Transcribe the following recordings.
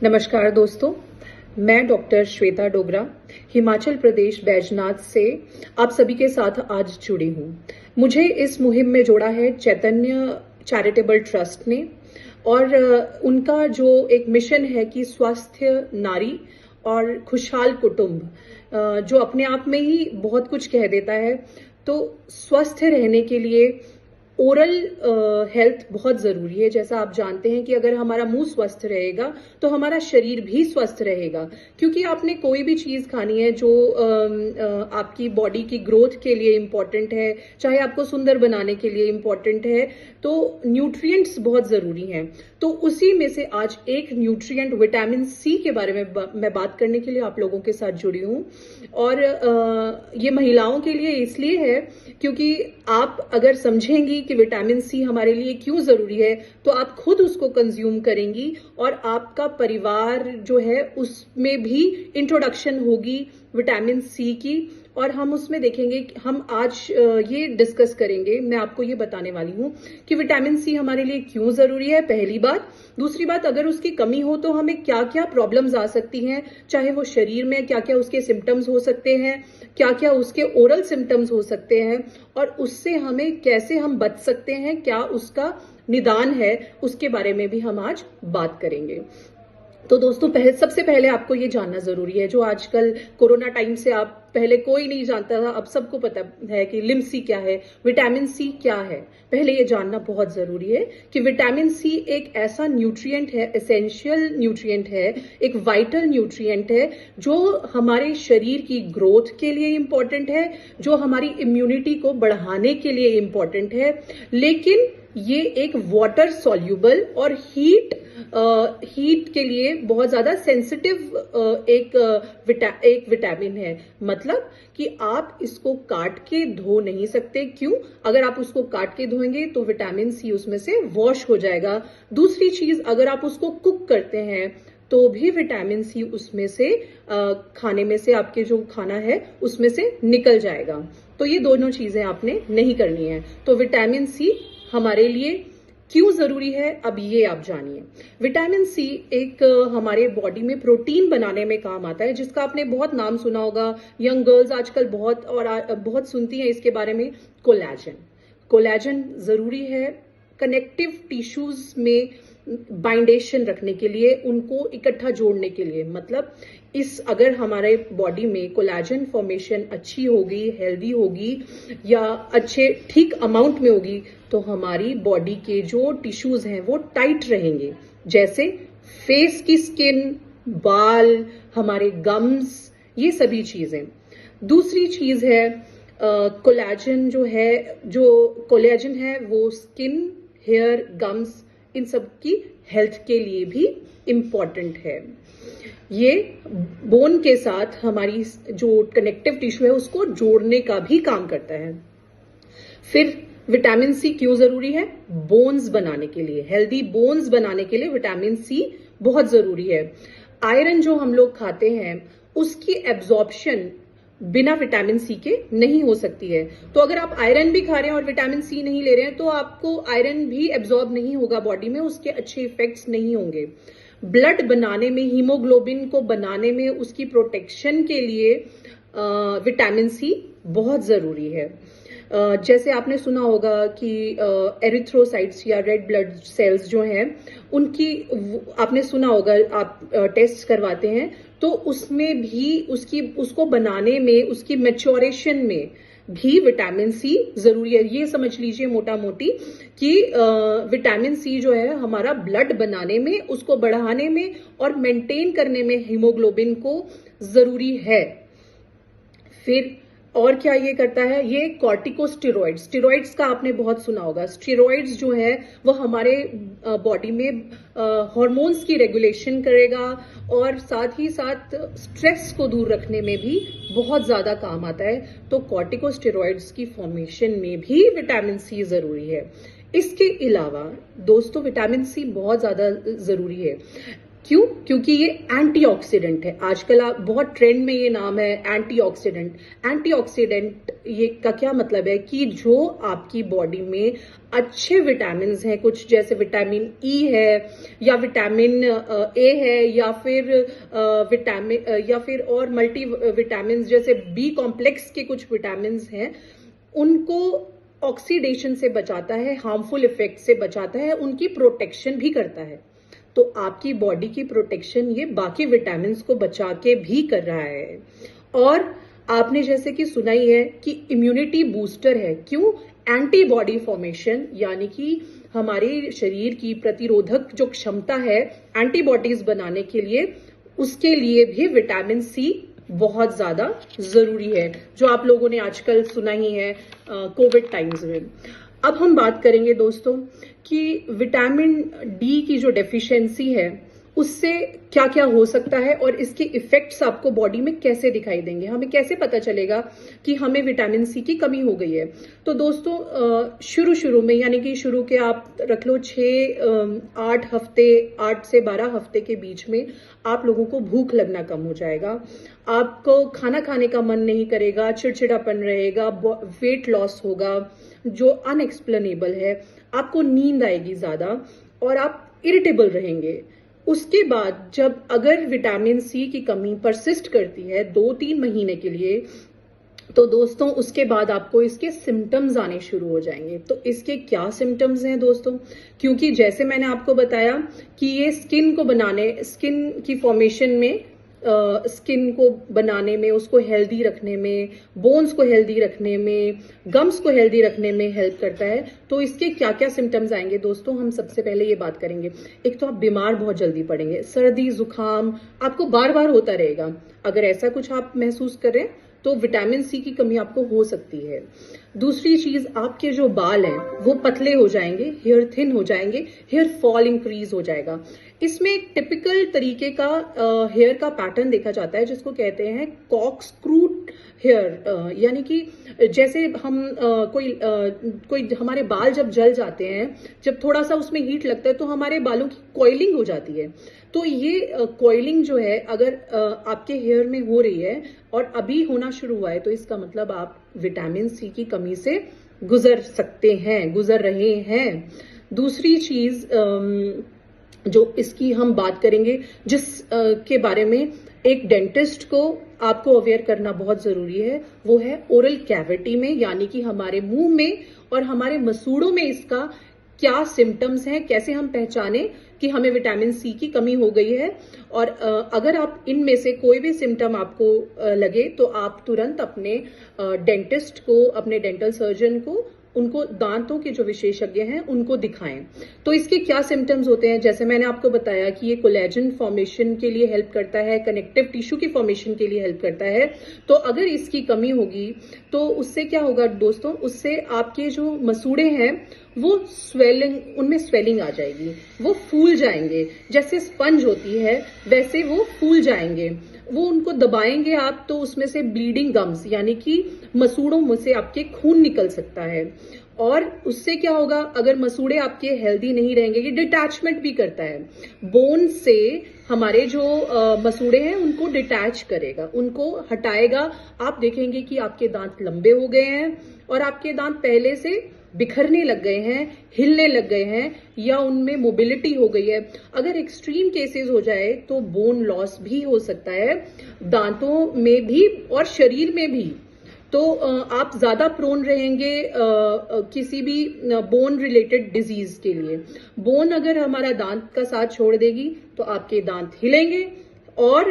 नमस्कार दोस्तों, मैं डॉक्टर श्वेता डोगरा हिमाचल प्रदेश बैजनाथ से आप सभी के साथ आज जुड़ी हूँ। मुझे इस मुहिम में जोड़ा है चैतन्य चैरिटेबल ट्रस्ट ने और उनका जो एक मिशन है कि स्वस्थ नारी और खुशहाल कुटुंब, जो अपने आप में ही बहुत कुछ कह देता है। तो स्वस्थ रहने के लिए ओरल हेल्थ बहुत जरूरी है। जैसा आप जानते हैं कि अगर हमारा मुंह स्वस्थ रहेगा तो हमारा शरीर भी स्वस्थ रहेगा, क्योंकि आपने कोई भी चीज खानी है जो आपकी बॉडी की ग्रोथ के लिए इम्पोर्टेंट है, चाहे आपको सुंदर बनाने के लिए इम्पोर्टेंट है, तो न्यूट्रिएंट्स बहुत जरूरी हैं। तो उसी में से आज एक न्यूट्रिएंट विटामिन सी के बारे में मैं बात करने के लिए आप लोगों के साथ जुड़ी हूँ। और ये महिलाओं के लिए इसलिए है क्योंकि आप अगर समझेंगी कि विटामिन सी हमारे लिए क्यों जरूरी है तो आप खुद उसको कंज्यूम करेंगी और आपका परिवार जो है उसमें भी इंट्रोडक्शन होगी विटामिन सी की। और हम उसमें देखेंगे कि हम आज ये डिस्कस करेंगे, मैं आपको ये बताने वाली हूँ कि विटामिन सी हमारे लिए क्यों जरूरी है, पहली बात। दूसरी बात, अगर उसकी कमी हो तो हमें क्या क्या प्रॉब्लम्स आ सकती हैं, चाहे वो शरीर में क्या क्या उसके सिम्टम्स हो सकते हैं, क्या क्या उसके ओरल सिम्टम्स हो सकते हैं, और उससे हमें कैसे हम बच सकते हैं, क्या उसका निदान है, उसके बारे में भी हम आज बात करेंगे। तो दोस्तों, सबसे पहले आपको ये जानना जरूरी है, जो आजकल कोरोना टाइम से आप पहले कोई नहीं जानता था, अब सबको पता है कि लिम्सी क्या है, विटामिन सी क्या है। पहले ये जानना बहुत जरूरी है कि विटामिन सी एक ऐसा न्यूट्रिएंट है, एसेंशियल न्यूट्रिएंट है, एक वाइटल न्यूट्रिएंट है, जो हमारे शरीर की ग्रोथ के लिए इंपॉर्टेंट है, जो हमारी इम्यूनिटी को बढ़ाने के लिए इंपॉर्टेंट है। लेकिन ये एक वाटर सॉल्यूबल और हीट के लिए बहुत ज्यादा सेंसिटिव एक विटामिन है। मतलब कि आप इसको काट के धो नहीं सकते। क्यों? अगर आप उसको काट के धोएंगे तो विटामिन सी उसमें से वॉश हो जाएगा। दूसरी चीज, अगर आप उसको कुक करते हैं तो भी विटामिन सी उसमें से खाने में से, आपके जो खाना है उसमें से निकल जाएगा। तो ये दोनों चीजें आपने नहीं करनी है। तो विटामिन सी हमारे लिए क्यों जरूरी है, अब ये आप जानिए। विटामिन सी एक हमारे बॉडी में प्रोटीन बनाने में काम आता है, जिसका आपने बहुत नाम सुना होगा। यंग गर्ल्स आजकल बहुत सुनती हैं इसके बारे में। कोलैजन। कोलैजन जरूरी है कनेक्टिव टिश्यूज में बाइंडेशन रखने के लिए, उनको इकट्ठा जोड़ने के लिए। मतलब अगर हमारे बॉडी में कोलैजन फॉर्मेशन अच्छी होगी, हेल्दी होगी, या अच्छे ठीक अमाउंट में होगी, तो हमारी बॉडी के जो टिश्यूज हैं वो टाइट रहेंगे। जैसे फेस की स्किन, बाल, हमारे गम्स, ये सभी चीजें। दूसरी चीज है कोलैजन जो कोलैजन है वो स्किन, हेयर, गम्स, इन सब की हेल्थ के लिए भी इम्पॉर्टेंट है। ये बोन के साथ हमारी जो कनेक्टिव टिश्यू है उसको जोड़ने का भी काम करता है। फिर विटामिन सी क्यों जरूरी है? बोन्स बनाने के लिए, हेल्दी बोन्स बनाने के लिए विटामिन सी बहुत जरूरी है। आयरन जो हम लोग खाते हैं उसकी एब्जॉर्प्शन बिना विटामिन सी के नहीं हो सकती है। तो अगर आप आयरन भी खा रहे हैं और विटामिन सी नहीं ले रहे हैं तो आपको आयरन भी एब्जॉर्ब नहीं होगा बॉडी में, उसके अच्छे इफेक्ट्स नहीं होंगे। ब्लड बनाने में, हीमोग्लोबिन को बनाने में, उसकी प्रोटेक्शन के लिए विटामिन सी बहुत जरूरी है। जैसे आपने सुना होगा कि एरिथ्रोसाइट्स या रेड ब्लड सेल्स जो हैं उनकी, आपने सुना होगा, आप टेस्ट करवाते हैं तो उसमें भी उसको बनाने में, उसकी मैच्योरेशन में भी विटामिन सी जरूरी है। ये समझ लीजिए मोटा मोटी कि विटामिन सी जो है हमारा ब्लड बनाने में, उसको बढ़ाने में और मेंटेन करने में हीमोग्लोबिन को जरूरी है। फिर और क्या ये करता है? ये कॉर्टिकोस्टेरॉइड्स, स्टेरॉइड्स का आपने बहुत सुना होगा। स्टेरॉइड्स जो है वो हमारे बॉडी में हार्मोन्स की रेगुलेशन करेगा और साथ ही साथ स्ट्रेस को दूर रखने में भी बहुत ज्यादा काम आता है। तो कॉर्टिकोस्टेरॉइड्स की फॉर्मेशन में भी विटामिन सी जरूरी है। इसके अलावा दोस्तों विटामिन सी बहुत ज्यादा जरूरी है। क्यों? क्योंकि ये एंटीऑक्सीडेंट है। आजकल आप बहुत ट्रेंड में ये नाम है एंटीऑक्सीडेंट। एंटीऑक्सीडेंट ये का क्या मतलब है कि जो आपकी बॉडी में अच्छे विटामिन हैं, कुछ जैसे विटामिन ई है या विटामिन ए है या फिर विटामिन या फिर और मल्टी विटामिन जैसे बी कॉम्प्लेक्स के कुछ विटामिन हैं, उनको ऑक्सीडेशन से बचाता है, हार्मफुल इफेक्ट से बचाता है, उनकी प्रोटेक्शन भी करता है। तो आपकी बॉडी की प्रोटेक्शन ये बाकी विटामिन को बचा के भी कर रहा है। और आपने जैसे कि सुना ही है कि इम्यूनिटी बूस्टर है। क्यों? एंटीबॉडी फॉर्मेशन, यानी कि हमारे शरीर की प्रतिरोधक जो क्षमता है एंटीबॉडीज बनाने के लिए, उसके लिए भी विटामिन सी बहुत ज्यादा जरूरी है, जो आप लोगों ने आजकल सुना ही है कोविड टाइम्स में। अब हम बात करेंगे दोस्तों कि विटामिन डी की जो डेफिशिएंसी है उससे क्या क्या हो सकता है और इसके इफेक्ट्स आपको बॉडी में कैसे दिखाई देंगे, हमें कैसे पता चलेगा कि हमें विटामिन सी की कमी हो गई है। तो दोस्तों शुरू में, यानी कि शुरू के आप रख लो 8 हफ्ते, 8 से 12 हफ्ते के बीच में आप लोगों को भूख लगना कम हो जाएगा, आपको खाना खाने का मन नहीं करेगा, चिड़चिड़ापन रहेगा, वेट लॉस होगा जो अनएक्सप्लेनेबल है, आपको नींद आएगी ज्यादा और आप इरिटेबल रहेंगे। उसके बाद जब अगर विटामिन सी की कमी परसिस्ट करती है 2-3 महीने के लिए, तो दोस्तों उसके बाद आपको इसके सिम्टम्स आने शुरू हो जाएंगे। तो इसके क्या सिम्टम्स हैं दोस्तों? क्योंकि जैसे मैंने आपको बताया कि ये स्किन की फॉर्मेशन में, स्किन को बनाने में, उसको हेल्दी रखने में, बोन्स को हेल्दी रखने में, गम्स को हेल्दी रखने में हेल्प करता है। तो इसके क्या क्या सिम्टम्स आएंगे दोस्तों, हम सबसे पहले ये बात करेंगे। एक तो आप बीमार बहुत जल्दी पड़ेंगे, सर्दी जुकाम आपको बार बार होता रहेगा। अगर ऐसा कुछ आप महसूस करें तो विटामिन सी की कमी आपको हो सकती है। दूसरी चीज, आपके जो बाल हैं वो पतले हो जाएंगे, हेयर थिन हो जाएंगे, हेयर फॉल इंक्रीज हो जाएगा। इसमें एक टिपिकल तरीके का हेयर का पैटर्न देखा जाता है जिसको कहते हैं कॉर्कस्क्रू हेयर, यानी कि जैसे हम कोई हमारे बाल जब जल जाते हैं, जब थोड़ा सा उसमें हीट लगता है तो हमारे बालों की कॉइलिंग हो जाती है। तो ये कॉइलिंग जो है अगर आपके हेयर में हो रही है और अभी होना शुरू हुआ है, तो इसका मतलब आप विटामिन सी की कमी से गुजर रहे हैं। दूसरी चीज जो इसकी हम बात करेंगे, जिस के बारे में एक डेंटिस्ट को आपको अवेयर करना बहुत जरूरी है, वो है ओरल कैविटी में, यानी कि हमारे मुंह में और हमारे मसूड़ों में इसका क्या सिम्टम्स हैं, कैसे हम पहचाने कि हमें विटामिन सी की कमी हो गई है। और अगर आप इनमें से कोई भी सिम्टम आपको लगे तो आप तुरंत अपने डेंटिस्ट को, अपने डेंटल सर्जन को, उनको दांतों के जो विशेषज्ञ हैं उनको दिखाएं। तो इसके क्या सिम्टम्स होते हैं, जैसे मैंने आपको बताया कि ये कोलेजन फॉर्मेशन के लिए हेल्प करता है, कनेक्टिव टिश्यू की फॉर्मेशन के लिए हेल्प करता है। तो अगर इसकी कमी होगी तो उससे क्या होगा दोस्तों, उससे आपके जो मसूड़े हैं वो उनमें स्वेलिंग आ जाएगी, वो फूल जाएंगे, जैसे स्पंज होती है वैसे वो फूल जाएंगे। वो उनको दबाएंगे आप तो उसमें से ब्लीडिंग गम्स, यानी कि मसूड़ों में से आपके खून निकल सकता है। और उससे क्या होगा, अगर मसूड़े आपके हेल्दी नहीं रहेंगे, ये डिटैचमेंट भी करता है बोन से, हमारे जो मसूड़े हैं उनको डिटैच करेगा, उनको हटाएगा। आप देखेंगे कि आपके दांत लंबे हो गए हैं और आपके दांत पहले से बिखरने लग गए हैं, हिलने लग गए हैं, या उनमें मोबिलिटी हो गई है। अगर एक्सट्रीम केसेस हो जाए तो बोन लॉस भी हो सकता है, दांतों में भी और शरीर में भी। तो आप ज्यादा प्रोन रहेंगे किसी भी बोन रिलेटेड डिजीज के लिए। बोन अगर हमारा दांत का साथ छोड़ देगी तो आपके दांत हिलेंगे और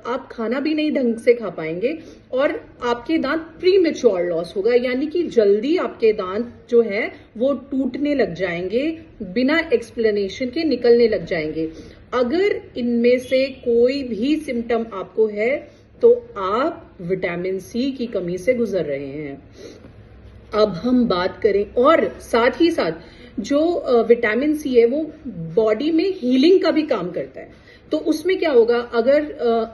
आप खाना भी नहीं ढंग से खा पाएंगे और आपके दांत प्रीमेच्योर लॉस होगा, यानी कि जल्दी आपके दांत जो है वो टूटने लग जाएंगे, बिना एक्सप्लेनेशन के निकलने लग जाएंगे। अगर इनमें से कोई भी सिम्टम आपको है तो आप विटामिन सी की कमी से गुजर रहे हैं। अब हम बात करें, और साथ ही साथ जो विटामिन सी है वो बॉडी में हीलिंग का भी काम करता है। तो उसमें क्या होगा,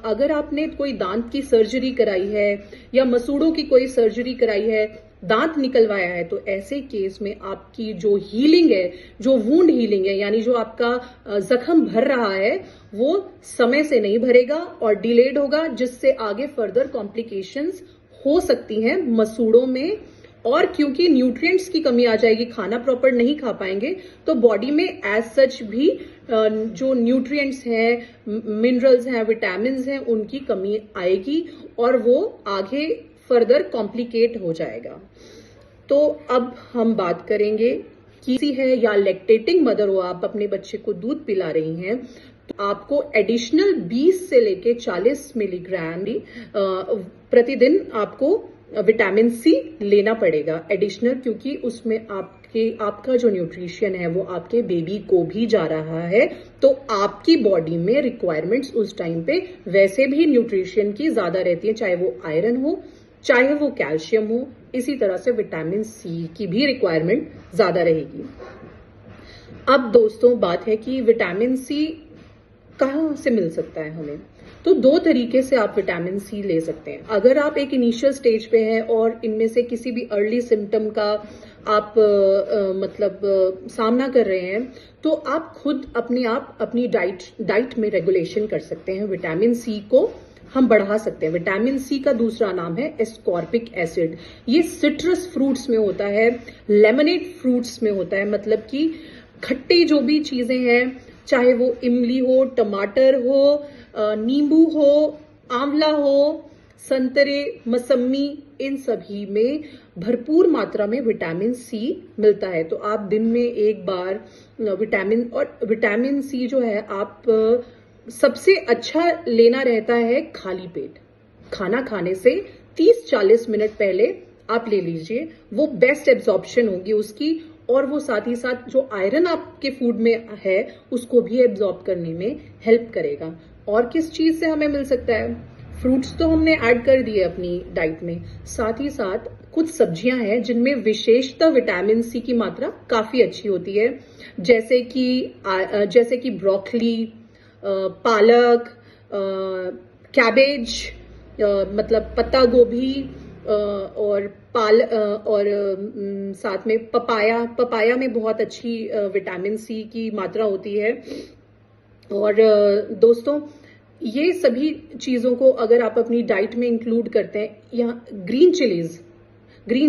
अगर आपने कोई दांत की सर्जरी कराई है या मसूड़ों की कोई सर्जरी कराई है दांत निकलवाया है, तो ऐसे केस में आपकी जो हीलिंग है, जो वुंड हीलिंग है, यानी जो आपका जख्म भर रहा है, वो समय से नहीं भरेगा और डिलेड होगा, जिससे आगे फर्दर कॉम्प्लिकेशंस हो सकती हैं मसूड़ों में। और क्योंकि न्यूट्रिएंट्स की कमी आ जाएगी, खाना प्रॉपर नहीं खा पाएंगे, तो बॉडी में एज सच भी जो न्यूट्रिएंट्स हैं, मिनरल्स हैं, विटामिन्स हैं, उनकी कमी आएगी और वो आगे फर्दर कॉम्प्लिकेट हो जाएगा। तो अब हम बात करेंगे किसी है या लैक्टेटिंग मदर हो, आप अपने बच्चे को दूध पिला रही हैं, तो आपको एडिशनल 20 से लेके 40 मिलीग्राम प्रतिदिन आपको विटामिन सी लेना पड़ेगा एडिशनल, क्योंकि उसमें आपका जो न्यूट्रिशन है वो आपके बेबी को भी जा रहा है। तो आपकी बॉडी में रिक्वायरमेंट्स उस टाइम पे वैसे भी न्यूट्रिशन की ज्यादा रहती है, चाहे वो आयरन हो, चाहे वो कैल्शियम हो, इसी तरह से विटामिन सी की भी रिक्वायरमेंट ज्यादा रहेगी। अब दोस्तों बात है कि विटामिन सी कहाँ से मिल सकता है हमें। तो दो तरीके से आप विटामिन सी ले सकते हैं। अगर आप एक इनिशियल स्टेज पे हैं और इनमें से किसी भी अर्ली सिम्टम का आप सामना कर रहे हैं, तो आप खुद अपनी डाइट में रेगुलेशन कर सकते हैं। विटामिन सी को हम बढ़ा सकते हैं। विटामिन सी का दूसरा नाम है एस्कॉर्बिक एसिड। ये सिट्रस फ्रूट्स में होता है, लेमनेड फ्रूट्स में होता है, मतलब कि खट्टी जो भी चीजें हैं, चाहे वो इमली हो, टमाटर हो, नींबू हो, आंवला हो, संतरे, मौसमी, इन सभी में भरपूर मात्रा में विटामिन सी मिलता है। तो आप दिन में एक बार विटामिन सी जो है आप सबसे अच्छा लेना रहता है खाली पेट। खाना खाने से 30-40 मिनट पहले आप ले लीजिए, वो बेस्ट एब्जॉर्प्शन होगी उसकी, और वो साथ ही साथ जो आयरन आपके फूड में है उसको भी एब्जॉर्ब करने में हेल्प करेगा। और किस चीज से हमें मिल सकता है? फ्रूट्स तो हमने ऐड कर दिए अपनी डाइट में, साथ ही साथ कुछ सब्जियां हैं जिनमें विशेषतः विटामिन सी की मात्रा काफी अच्छी होती है, जैसे कि ब्रोकली, पालक, कैबेज, मतलब पत्ता गोभी, और साथ में पपाया में बहुत अच्छी विटामिन सी की मात्रा होती है। और दोस्तों ये सभी चीजों को अगर आप अपनी डाइट में इंक्लूड करते हैं, यहाँ ग्रीन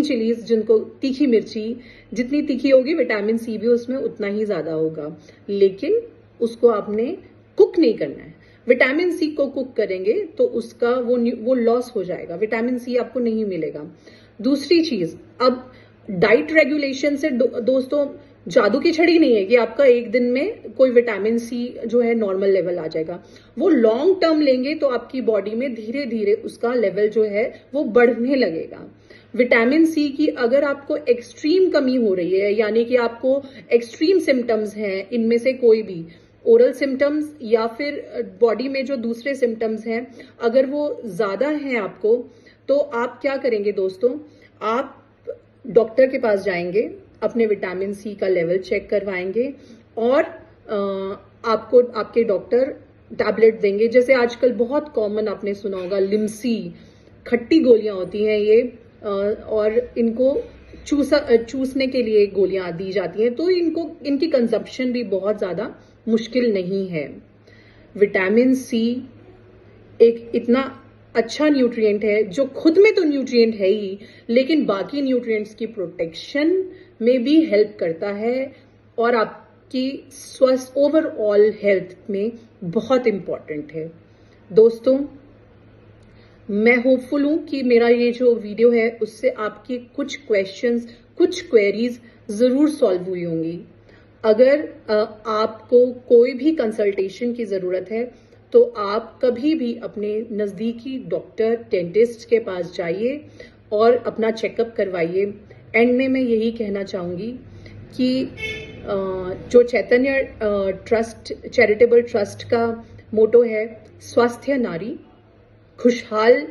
चिलीज जिनको तीखी मिर्ची जितनी तीखी होगी विटामिन सी भी उसमें उतना ही ज्यादा होगा, लेकिन उसको आपने कुक नहीं करना है। विटामिन सी को कुक करेंगे तो उसका वो लॉस हो जाएगा, विटामिन सी आपको नहीं मिलेगा। दूसरी चीज, अब डाइट रेगुलेशन से दोस्तों जादू की छड़ी नहीं है कि आपका एक दिन में कोई विटामिन सी जो है नॉर्मल लेवल आ जाएगा। वो लॉन्ग टर्म लेंगे तो आपकी बॉडी में धीरे धीरे उसका लेवल जो है वो बढ़ने लगेगा। विटामिन सी की अगर आपको एक्सट्रीम कमी हो रही है, यानी कि आपको एक्सट्रीम सिम्टम्स हैं, इनमें से कोई भी ओरल सिम्टम्स या फिर बॉडी में जो दूसरे सिम्टम्स हैं, अगर वो ज्यादा हैं आपको, तो आप क्या करेंगे दोस्तों, आप डॉक्टर के पास जाएंगे, अपने विटामिन सी का लेवल चेक करवाएंगे और आपको आपके डॉक्टर टैबलेट देंगे। जैसे आजकल बहुत कॉमन आपने सुना होगा लिम्सी, खट्टी गोलियां होती हैं ये, और इनको चूसने के लिए गोलियां दी जाती हैं, तो इनकी कंजप्शन भी बहुत ज्यादा मुश्किल नहीं है। विटामिन सी एक इतना अच्छा न्यूट्रिएंट है जो खुद में तो न्यूट्रिएंट है ही, लेकिन बाकी न्यूट्रिएंट्स की प्रोटेक्शन में भी हेल्प करता है और आपकी स्वस्थ ओवरऑल हेल्थ में बहुत इंपॉर्टेंट है। दोस्तों मैं होपफुल हूं कि मेरा ये जो वीडियो है उससे आपकी कुछ क्वेश्चंस, कुछ क्वेरीज जरूर सॉल्व हुई होंगी। अगर आपको कोई भी कंसल्टेशन की जरूरत है तो आप कभी भी अपने नजदीकी डॉक्टर, डेंटिस्ट के पास जाइए और अपना चेकअप करवाइए। एंड में मैं यही कहना चाहूंगी कि जो चैतन्य ट्रस्ट, चैरिटेबल ट्रस्ट का मोटो है स्वास्थ्य नारी खुशहाल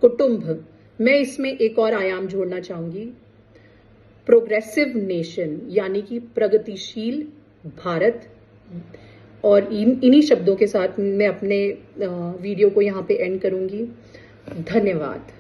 कुटुंब, मैं इसमें एक और आयाम जोड़ना चाहूंगी, प्रोग्रेसिव नेशन, यानी कि प्रगतिशील भारत। और इन्हीं शब्दों के साथ मैं अपने वीडियो को यहाँ पे एंड करूंगी। धन्यवाद।